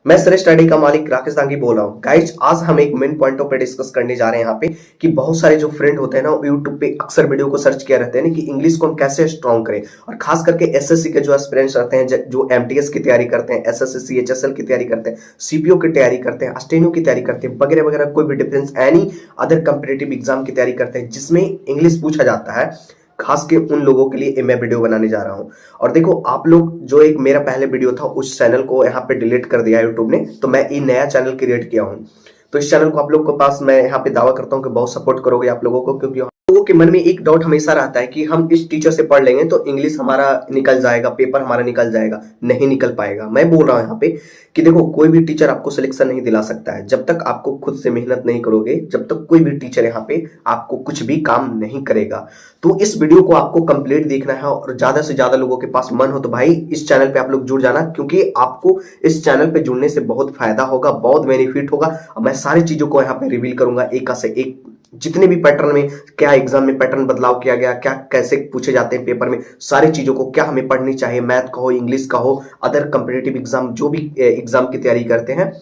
मैं sir study का मालिक राकेश दांगी बोल रहा हूँ। गाइज आज हम एक मेन पॉइंटों पे डिस्कस करने जा रहे हैं यहाँ पे कि बहुत सारे जो फ्रेंड होते हैं ना वो यूट्यूब पे अक्सर वीडियो को सर्च किया रहते हैं ना कि इंग्लिश को हम कैसे स्ट्रॉन्ग करें, और खास करके एसएससी के जो एस्पिरेंट्स रहते हैं, जो एमटीएस की तैयारी करते हैं, एसएससी सीएचएसएल की तैयारी करते हैं, सीपीओ की तैयारी करते हैं, स्टेनो की तैयारी करते हैं, वगैरह वगैरह, कोई भी difference any other competitive exam की तैयारी करते हैं जिसमें इंग्लिश पूछा जाता है, खास के उन लोगों के लिए मैं वीडियो बनाने जा रहा हूं। और देखो आप लोग, जो एक मेरा पहले वीडियो था उस चैनल को यहाँ पे डिलीट कर दिया यूट्यूब ने, तो मैं ये नया चैनल क्रिएट किया हूँ। तो इस चैनल को आप लोग के पास मैं यहाँ पे दावा करता हूँ कि बहुत सपोर्ट करोगे आप लोगों को, क्योंकि लोगों के मन में एक डाउट हमेशा रहता है कि हम इस टीचर से पढ़ लेंगे तो इंग्लिश हमारा निकल जाएगा, पेपर हमारा निकल जाएगा। नहीं निकल पाएगा। मैं बोल रहा हूँ यहाँ पे कि देखो कोई भी टीचर आपको सिलेक्शन नहीं दिला सकता है जब तक आपको खुद से मेहनत नहीं करोगे, जब तक कोई भी टीचर यहाँ पे आपको कुछ भी काम नहीं करेगा। तो इस वीडियो को आपको कंप्लीट देखना है और ज्यादा से ज्यादा लोगों के पास मन हो तो भाई इस चैनल पे आप लोग जुड़ जाना, क्योंकि आपको इस चैनल पे जुड़ने से बहुत फायदा होगा, बहुत बेनिफिट होगा। और मैं सारी चीजों को यहाँ पे रिवील करूंगा एक से एक, जितने भी पैटर्न में क्या एग्जाम में पैटर्न बदलाव किया गया, क्या कैसे पूछे जाते हैं पेपर में, सारी चीजों को क्या हमें पढ़नी चाहिए, मैथ का हो, इंग्लिश का हो, अदर कंपिटेटिव एग्जाम जो भी एग्जाम की तैयारी करते हैं,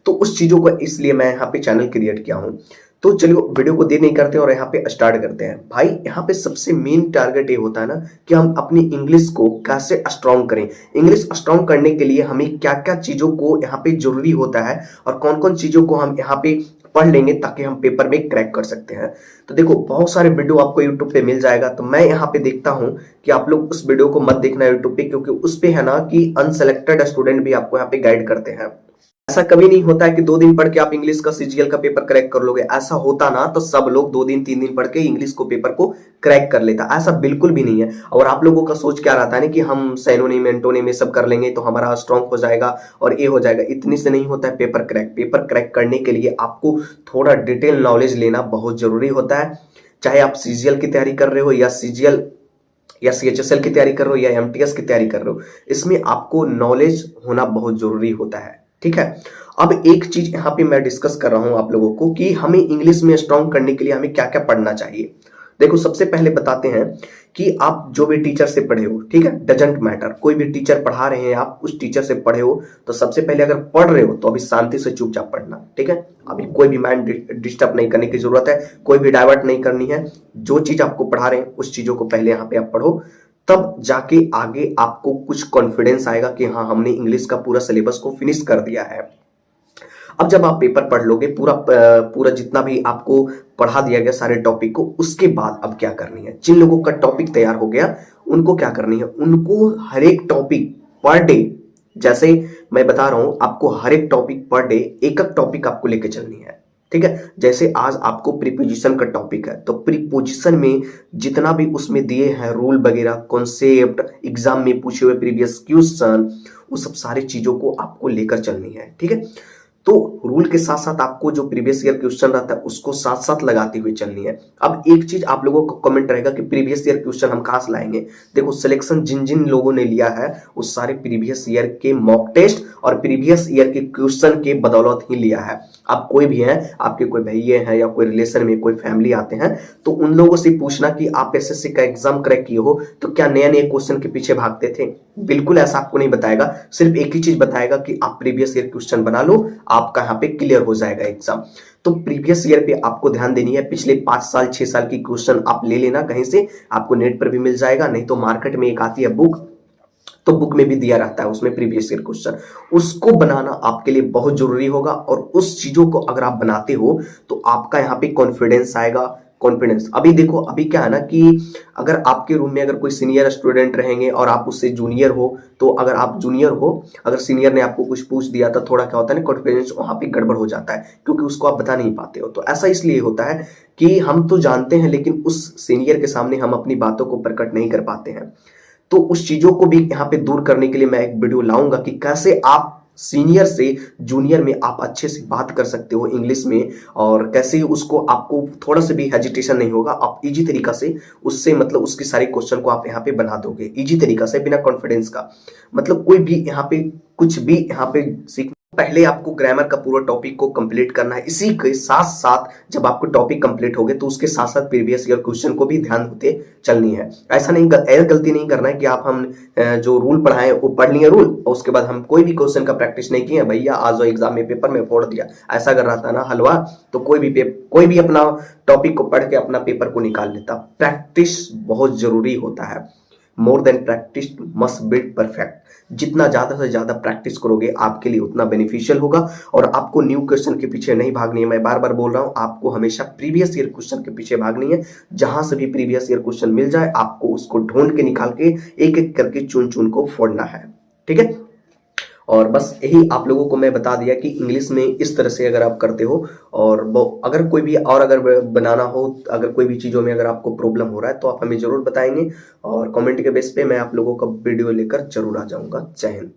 तो उस चीजों को इसलिए मैं यहाँ पे चैनल क्रिएट किया हूँ। तो चलिए वीडियो को देर नहीं करते और यहाँ पे स्टार्ट करते हैं। भाई यहाँ पे सबसे मेन टारगेट ये होता है ना कि हम अपनी इंग्लिश को कैसे स्ट्रॉन्ग करें। इंग्लिश स्ट्रॉन्ग करने के लिए हमें क्या क्या चीजों को यहाँ पे जरूरी होता है और कौन कौन चीजों को हम यहाँ पे पढ़ लेंगे ताकि हम पेपर में क्रैक कर सकते हैं। तो देखो बहुत सारे वीडियो आपको यूट्यूब पे मिल जाएगा, तो मैं यहाँ पे देखता हूँ कि आप लोग उस वीडियो को मत देखना यूट्यूब पे, क्योंकि उस पे है ना कि अनसेलेक्टेड स्टूडेंट भी आपको यहाँ पे गाइड करते हैं। ऐसा कभी नहीं होता है कि 2 दिन पढ़ के आप इंग्लिश का सीजीएल का पेपर क्रैक कर लोगे। ऐसा होता ना तो सब लोग 2 दिन 3 दिन पढ़ के इंग्लिश को पेपर को क्रैक कर लेता। ऐसा बिल्कुल भी नहीं है। और आप लोगों का सोच क्या रहता है ना कि हम सैनोनिम एंटोनिम में सब कर लेंगे तो हमारा स्ट्रॉन्ग हो जाएगा और ये हो जाएगा। इतनी से नहीं होता है पेपर क्रैक। पेपर क्रैक करने के लिए आपको थोड़ा डिटेल नॉलेज लेना बहुत जरूरी होता है। चाहे आप सीजीएल की तैयारी कर रहे हो या सीजीएल या सीएचएसएल की तैयारी कर रहे हो या एमटीएस की तैयारी कर रहे हो, इसमें आपको नॉलेज होना बहुत जरूरी होता है। ठीक है। अब एक चीज यहाँ पे मैं डिस्कस कर रहा हूं आप लोगों को कि हमें इंग्लिश में स्ट्रॉन्ग करने के लिए हमें क्या क्या पढ़ना चाहिए। देखो सबसे पहले बताते हैं कि आप जो भी टीचर से पढ़े हो, ठीक है, डजंट मैटर, कोई भी टीचर पढ़ा रहे हैं, आप उस टीचर से पढ़े हो तो सबसे पहले अगर पढ़ रहे हो तो अभी शांति से चुपचाप पढ़ना। ठीक है। अभी कोई भी माइंड डिस्टर्ब नहीं करने की जरूरत है, कोई भी डाइवर्ट नहीं करनी है। जो चीज आपको पढ़ा रहे हैं उस चीजों को पहले यहाँ पे आप पढ़ो, तब जाके आगे आपको कुछ कॉन्फिडेंस आएगा कि हाँ हमने इंग्लिश का पूरा सिलेबस को फिनिश कर दिया है। अब जब आप पेपर पढ़ लोगे पूरा पूरा जितना भी आपको पढ़ा दिया गया सारे टॉपिक को, उसके बाद अब क्या करनी है, जिन लोगों का टॉपिक तैयार हो गया उनको क्या करनी है, उनको हर एक टॉपिक पर डे, जैसे मैं बता रहा हूं आपको हर एक टॉपिक पर डे एक एक टॉपिक आपको लेके चलनी है। ठीक है। जैसे आज आपको प्रीपोजिशन का टॉपिक है तो प्रीपोजिशन में जितना भी उसमें दिए हैं रूल वगैरह, कॉन्सेप्ट, एग्जाम में पूछे हुए प्रीवियस क्वेश्चन, वो सब सारी चीजों को आपको लेकर चलनी है। ठीक है। तो रूल के साथ साथ आपको जो प्रीवियस ईयर क्वेश्चन रहता है उसको साथ साथ लगाती हुई चलनी है। अब एक चीज आप लोगों को कमेंट रहेगा कि प्रीवियस ईयर क्वेश्चन हम कहां से लाएंगे। देखो सिलेक्शन जिन जिन लोगों ने लिया है वो सारे प्रीवियस ईयर के मॉक टेस्ट और प्रीवियस ईयर के क्वेश्चन के बदौलत ही लिया है। आप कोई भी हैं, आपके कोई भैया हैं या कोई रिलेशन में कोई फैमिली आते हैं तो उन लोगों से पूछना कि आप एसएससी का एग्जाम क्रैक किए हो तो क्या नए नए क्वेश्चन के पीछे भागते थे। बिल्कुल ऐसा आपको नहीं बताएगा, सिर्फ एक ही चीज बताएगा कि आप प्रीवियस ईयर क्वेश्चन बना लो, आपका यहाँ पे क्लियर हो जाएगा एग्जाम। तो प्रीवियस ईयर पे आपको ध्यान देनी है। पिछले 5 साल 6 साल की क्वेश्चन आप ले लेना कहीं से, आपको नेट पर भी मिल जाएगा, नहीं तो मार्केट में एक आती है बुक, तो बुक में भी दिया रहता है उसमें प्रीवियस ईयर क्वेश्चन, उसको बनाना आपके लिए बहुत जरूरी होगा। और उस चीजों को अगर आप बनाते हो तो आपका यहाँ पे कॉन्फिडेंस आएगा। कॉन्फिडेंस अभी देखो, अभी क्या है ना कि अगर आपके रूम में अगर कोई सीनियर स्टूडेंट रहेंगे और आप उससे जूनियर हो, तो अगर आप जूनियर हो, अगर सीनियर ने आपको कुछ पूछ दिया तो थोड़ा क्या होता है ना, कॉन्फिडेंस वहां पे गड़बड़ हो जाता है क्योंकि उसको आप बता नहीं पाते हो। तो ऐसा इसलिए होता है कि हम तो जानते हैं लेकिन उस सीनियर के सामने हम अपनी बातों को प्रकट नहीं कर पाते हैं। तो उस चीजों को भी यहाँ पे दूर करने के लिए मैं एक वीडियो लाऊंगा कि कैसे आप सीनियर से जूनियर में आप अच्छे से बात कर सकते हो इंग्लिश में, और कैसे उसको आपको थोड़ा सा भी हेजिटेशन नहीं होगा, आप इजी तरीका से उससे मतलब उसकी सारी क्वेश्चन को आप यहाँ पे बना दोगे इजी तरीका से बिना कॉन्फिडेंस का। मतलब कोई भी यहाँ पे कुछ भी यहाँ पे सीख पहले आपको ग्रामर का पूरा टॉपिक को कंप्लीट करना है। इसी के साथ साथ जब आपको टॉपिक कंप्लीट हो गए तो उसके साथ साथ प्रीवियस ईयर क्वेश्चन को भी ध्यान होते चलनी है। ऐसा नहीं, गलती नहीं करना है कि आप हम जो रूल पढ़ाए वो पढ़ लिए रूल और उसके बाद हम कोई भी क्वेश्चन का प्रैक्टिस नहीं किए, भैया आज एग्जाम में पेपर में फोड़ दिया। ऐसा अगर रहता ना हलवा तो कोई भी अपना टॉपिक को पढ़ के अपना पेपर को निकाल लेता। प्रैक्टिस बहुत जरूरी होता है। More than practice must be perfect. जितना ज्यादा से ज्यादा प्रैक्टिस करोगे आपके लिए उतना बेनिफिशियल होगा। और आपको न्यू क्वेश्चन के पीछे नहीं भागनी है, मैं बार बार बोल रहा हूं, आपको हमेशा प्रीवियस ईयर क्वेश्चन के पीछे भागनी है। जहां से भी प्रीवियस ईयर क्वेश्चन मिल जाए आपको उसको ढूंढ के निकाल के एक एक करके चुन चुन को फोड़ना है। ठीक है, और बस यही आप लोगों को मैं बता दिया कि इंग्लिश में इस तरह से अगर आप करते हो, और अगर कोई भी और अगर बनाना हो, अगर कोई भी चीज़ों में अगर आपको प्रॉब्लम हो रहा है तो आप हमें जरूर बताएंगे और कमेंट के बेस पे मैं आप लोगों का वीडियो लेकर जरूर आ जाऊंगा। जय हिंद।